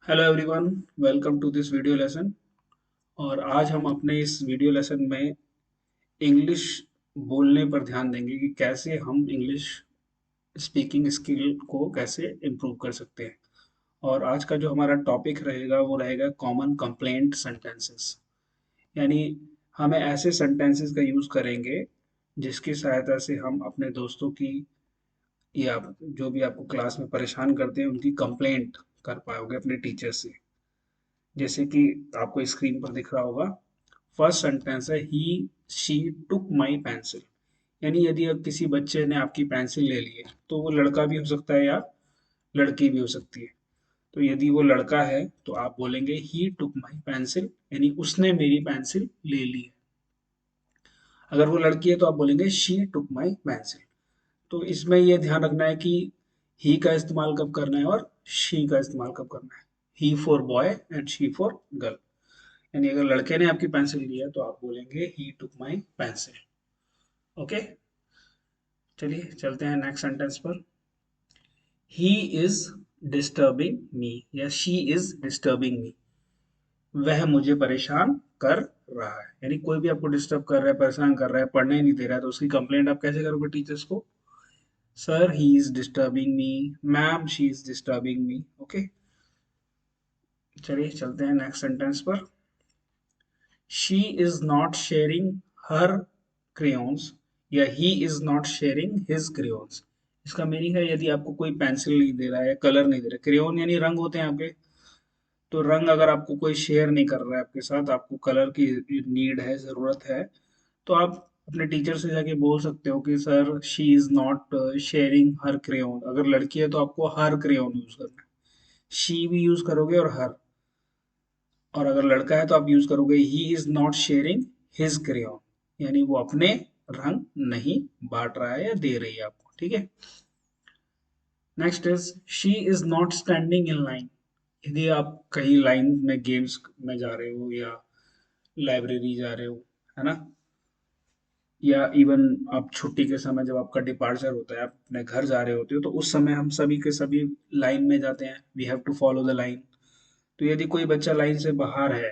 Hello everyone, welcome to this video lesson. और आज हम अपने इस वीडियो लेसन में इंग्लिश बोलने पर ध्यान देंगे कि कैसे हम इंग्लिश स्पीकिंग स्किल को कैसे इम्प्रूव कर सकते हैं। और आज का जो हमारा टॉपिक रहेगा वो रहेगा कॉमन कंप्लेंट सेंटेंसेस। यानी हमें ऐसे सेंटेंसेस का यूज़ करेंगे जिसकी सहायता से हम अपने दोस्तों की या जो भी आपको क्लास में परेशान करते हैं उनकी कंप्लेंट कर पाओगे अपने टीचर से। जैसे कि आपको स्क्रीन पर दिख रहा होगा, फर्स्ट सेंटेंस है he she took my pencil. यानी यदि अब किसी बच्चे ने आपकी पेंसिल ले ली है तो वो लड़का भी हो सकता है या लड़की भी हो सकती है। तो यदि वो लड़का है तो आप बोलेंगे ही टुक माई पेंसिल, यानी उसने मेरी पेंसिल ले ली है। अगर वो लड़की है तो आप बोलेंगे शी टुक माई पेंसिल। तो इसमें ये ध्यान रखना है कि ही का इस्तेमाल कब करना है और शी का इस्तेमाल कब करना है। He for boy and she for girl. यानी अगर लड़के ने आपकी पेंसिल ली है तो आप बोलेंगे ही टुक माई पेंसिल। ओके, चलिए चलते हैं नेक्स्ट सेंटेंस पर। ही इज डिस्टर्बिंग मी या शी इज डिस्टर्बिंग मी। वह मुझे परेशान कर रहा है। यानी कोई भी आपको डिस्टर्ब कर रहा है, परेशान कर रहा है, पढ़ने नहीं दे रहा है, तो उसकी कंप्लेंट आप कैसे करोगे टीचर्स को? Sir he is disturbing me, ma'am she is disturbing me. Okay, चलिए चलते हैं नेक्स्ट सेंटेंस पर। She is not sharing her crayons या he is not sharing his crayons। इसका मीनिंग है यदि आपको कोई पेंसिल नहीं दे रहा है, कलर नहीं दे रहा है, क्रेयोन यानी रंग होते हैं आपके। तो रंग अगर आपको कोई शेयर नहीं कर रहा है आपके साथ, आपको कलर की नीड है, जरूरत है, तो आप अपने टीचर से जाके बोल सकते हो कि sir she is not sharing her crayon. अगर लड़की है तो आपको हर क्रेयोन यूज करना है, शी भी यूज करोगे और हर। और अगर लड़का है तो आप यूज करोगे ही is not sharing his crayon, यानी वो अपने रंग नहीं बांट रहा है या दे रही है आपको। ठीक है, next is she is not standing in line. यदि आप कहीं लाइन में गेम्स में जा रहे हो या लाइब्रेरी जा रहे हो, है ना, या इवन आप छुट्टी के समय जब आपका डिपार्चर होता है, आप अपने घर जा रहे होते हो, तो उस समय हम सभी के सभी लाइन में जाते हैं, we have to follow the line. तो यदि कोई बच्चा लाइन से बाहर है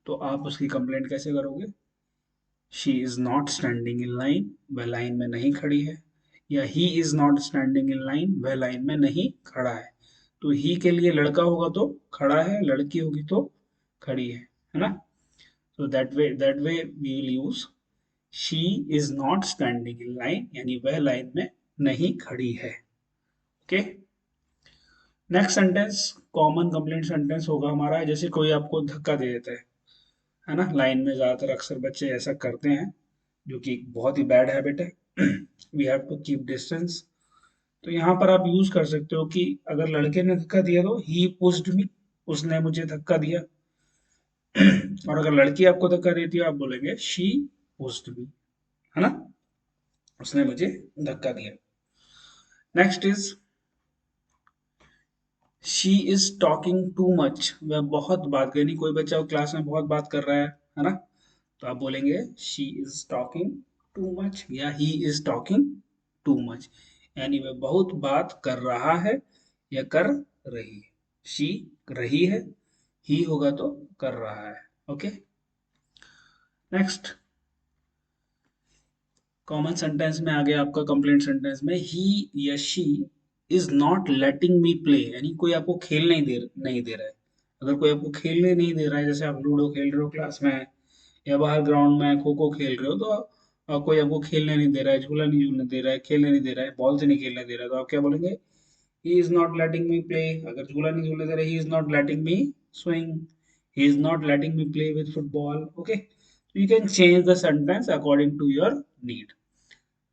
तो आप उसकी कंप्लेंट कैसे करोगे? She is not standing in line, वह लाइन में नहीं खड़ी है। या he is not standing in line, वह लाइन में नहीं खड़ा है। तो ही के लिए लड़का होगा तो खड़ा है, लड़की होगी तो खड़ी है ना। तो that way we will use she is not standing in line, यानी वह लाइन में नहीं खड़ी है। Okay, next sentence common complaint sentence होगा हमारा। जैसे कोई आपको धक्का दे देता है ना, लाइन में ज्यादातर अक्सर बच्चे ऐसा करते हैं, जो कि एक बहुत ही बैड हैबिट है। We have to keep distance. तो यहाँ पर आप यूज कर सकते हो कि अगर लड़के ने धक्का दिया तो ही पुश्ड मी, उसने मुझे धक्का दिया। और अगर लड़की आपको धक्का देती है आप बोलेंगे शी पुश्ड मी, है ना, उसने मुझे धक्का दिया। Next is she is talking too much. वह बहुत बात, यानी कोई बच्चा क्लास में बहुत बात कर रहा है ना, तो आप बोलेंगे she is talking too much या he is talking too much, यानी वह बहुत बात कर रहा है या कर रही है। शी रही है, ही होगा तो कर रहा है। ओके, नेक्स्ट कॉमन सेंटेंस में आ गया आपका कंप्लेंट सेंटेंस में। ही या she is not letting me play, यानी कोई आपको खेल नहीं दे रहा है। अगर कोई आपको खेलने नहीं दे रहा है, जैसे आप लूडो खेल रहे हो क्लास में या बाहर ग्राउंड में खो खो खेल रहे हो, तो कोई आपको खेलने नहीं दे रहा है, झूला नहीं झूलने दे रहा है, खेलने नहीं दे रहा है, बॉल से नहीं खेलने दे रहा है, तो आप क्या बोलेंगे? He is not letting me play. अगर झूला नहीं झूलने दे रहा है, he is not letting me swing, he is not letting me play with football. Okay, you can change the sentence according to your need.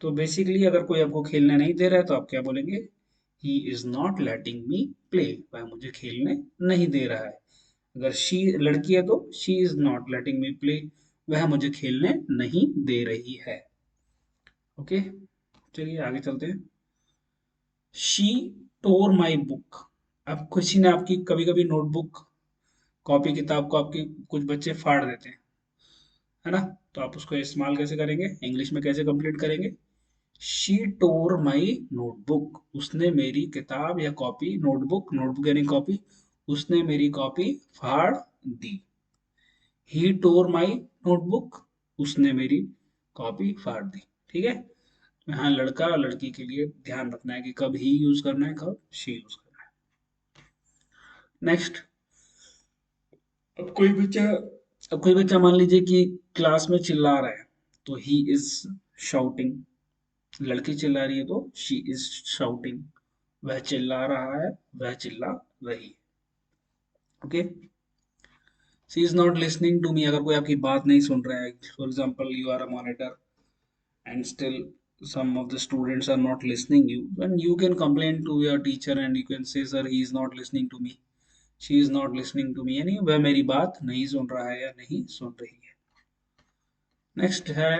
तो बेसिकली अगर कोई आपको खेलने नहीं दे रहा है तो आप क्या बोलेंगे? He is not letting me play, वह मुझे खेलने नहीं दे रहा है। अगर शी लड़की है तो she is not letting me play, वह मुझे खेलने नहीं दे रही है। ओके, चलिए आगे चलते हैं। She tore my book. अब किसी ने आपकी कभी कभी नोटबुक, कॉपी किताब को आपकी कुछ बच्चे फाड़ देते हैं, है ना। तो आप उसको इस्तेमाल कैसे करेंगे, इंग्लिश में कैसे कंप्लीट करेंगे? शी टोर माई नोटबुक, उसने मेरी किताब या कॉपी, नोटबुक, नोटबुक यानी कॉपी, उसने मेरी कॉपी फाड़ दी। ही टोर माई नोटबुक, उसने मेरी कॉपी फाड़ दी। ठीक है, तो यहाँ लड़का और लड़की के लिए ध्यान रखना है कि कब ही यूज करना है, कब शी यूज करना है। नेक्स्ट, अब कोई बच्चा अब कोई बच्चा मान लीजिए कि क्लास में चिल्ला रहा है, तो ही इज शाउटिंग। लड़की चिल्ला रही है तो शी इज शाउटिंग। वह चिल्ला रहा है, वह चिल्ला रही है। Okay, she is not listening to me, अगर कोई आपकी बात नहीं सुन रहा है, for example you are a monitor and still some of the students are not listening you, then you can complain to your teacher and you can say sir he is not listening to me, she is not listening to me, यानी वह मेरी बात नहीं सुन रहा है या नहीं सुन रही है। नेक्स्ट है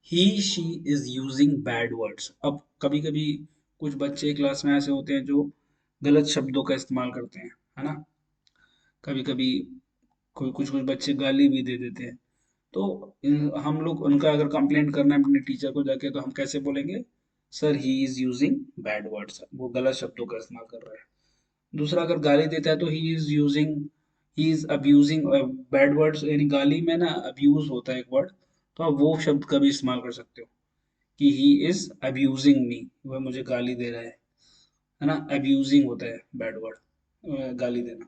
he she is using bad words। अब कभी कभी कुछ बच्चे क्लास में ऐसे होते हैं जो गलत शब्दों का इस्तेमाल करते हैं, है ना। कभी कभी कोई कुछ कुछ बच्चे गाली भी दे देते हैं। तो हम लोग उनका अगर कंप्लेंट करना है अपने टीचर को जाके, तो हम कैसे बोलेंगे, sir he is using bad words, वो गलत शब्दों का इस्तेमाल कर रहा है। दूसरा, अगर गाली देता है तो he is abusing bad words, यानी गाली में ना अब्यूज होता है एक वर्ड, तो आप वो शब्द का भी इस्तेमाल कर सकते हो कि ही इज अब्यूजिंग मी, वह मुझे गाली दे रहा है ना। अब्यूजिंग होता है बैड वर्ड, गाली देना।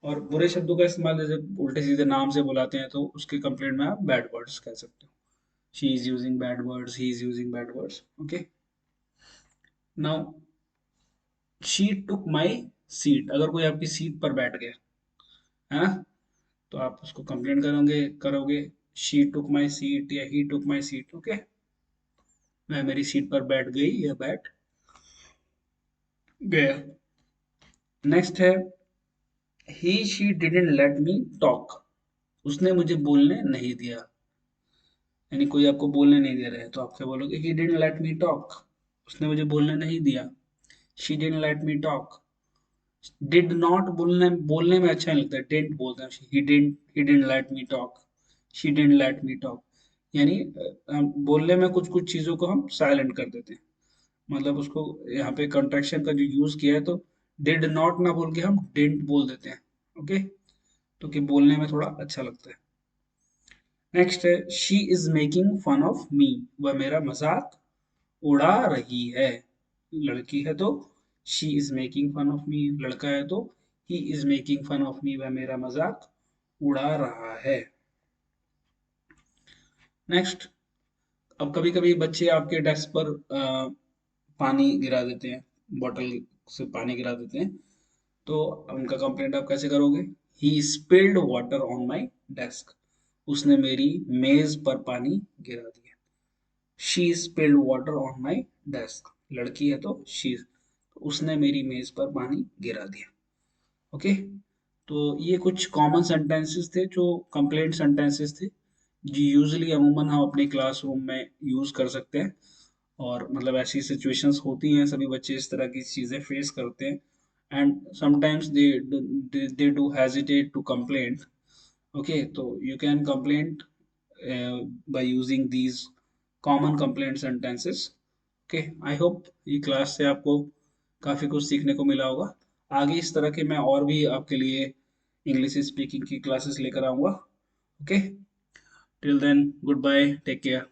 और बुरे शब्दों का इस्तेमाल जैसे उल्टे सीधे नाम से बुलाते हैं, तो उसके कंप्लेंट में आप बैड वर्ड्स कह सकते हो। She is using bad words, he is using bad words. Okay, now she took my seat, अगर कोई आपकी सीट पर बैठ गया, है ना, तो आप उसको कंप्लेंट करोगे शी टुक माई सीट या ही टुक माई सीट। ओके, मैं मेरी सीट पर बैठ गई या बैठ गया। नेक्स्ट है he she didn't let me talk, उसने मुझे बोलने नहीं दिया। यानी कोई आपको बोलने नहीं दे रहा है तो आप क्या बोलोगे, he didn't let me talk, उसने मुझे बोलने नहीं दिया। She didn't let me talk. Did not बोलने बोलने में अच्छा नहीं लगता है, डिडंट बोलते हैं। He didn't let me talk, she didn't let me talk, यानी हम बोलने में कुछ कुछ चीजों को हम साइलेंट कर देते हैं। मतलब उसको यहाँ पे कंट्रैक्शन का जो यूज किया है, तो डिड नॉट ना बोल के हम डिडंट बोल देते हैं। ओके, तो कि बोलने में थोड़ा अच्छा लगता है। नेक्स्ट है she is making fun of me, वह मेरा मजाक उड़ा रही है। लड़की है तो she is making fun of me, लड़का है तो he is making fun of me, वह मेरा मजाक उड़ा रहा है। नेक्स्ट, अब कभी कभी बच्चे आपके डेस्क पर पानी गिरा देते हैं, बॉटल से पानी गिरा देते हैं, तो उनका कंप्लेंट आप कैसे करोगे, he spilled water on my desk, उसने मेरी मेज पर पानी गिरा दिया। She spilled water on my desk, लड़की है तो शी, उसने मेरी मेज पर पानी गिरा दिया। ओके, तो ये कुछ कॉमन सेंटेंसेस थे जो कंप्लेंट सेंटेंसेस थे, जो यूजुअली अमूमन हम अपने क्लासरूम में यूज कर सकते हैं। और मतलब ऐसी सिचुएशंस होती हैं, सभी बच्चे इस तरह की चीजें फेस करते हैं, and sometimes they do hesitate to complaint. Okay, तो you can complaint by using these common complaint sentences। Okay, I hope ये क्लास से आपको काफी कुछ सीखने को मिला होगा। आगे इस तरह के मैं और भी आपके लिए इंग्लिश स्पीकिंग की क्लासेस लेकर आऊंगा। Okay, till then goodbye, take care.